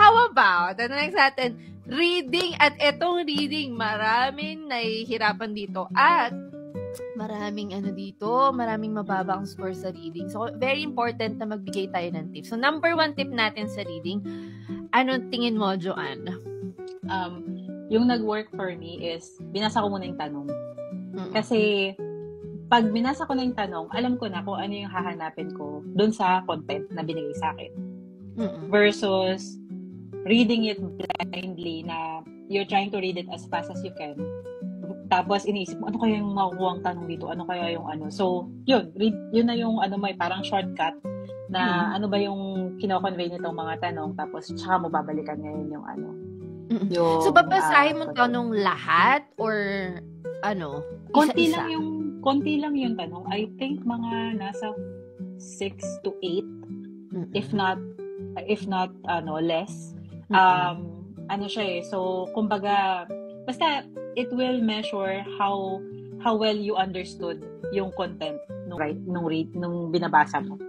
how about, the next natin, reading. At etong reading, maraming nahihirapan dito. At maraming maraming mababa ang score sa reading. So, very important na magbigay tayo ng tips. So, number 1 tip natin sa reading, anong tingin mo, Joanne? Yung nag-work for me is, binasa ko muna yung tanong. Kasi, pag binasa ko na yung tanong, alam ko na kung ano yung hahanapin ko dun sa content na binigay sa akin. Versus, reading it blindly na you're trying to read it as fast as you can. Tapos, iniisip mo, ano kaya yung makukuha ang tanong dito? Ano kaya yung ano? So, yun na yung may parang shortcut na ano ba yung kino-convey nitong mga tanong. Tapos, tsaka mo babalikan ngayon yung ano. Yung, so, babasahin mo tanong lahat? Or, Konti lang yung tanong. I think mga nasa 6 to 8. If not, less. Siya So, kumbaga, basta, it will measure how well you understood yung content nung binabasa mo.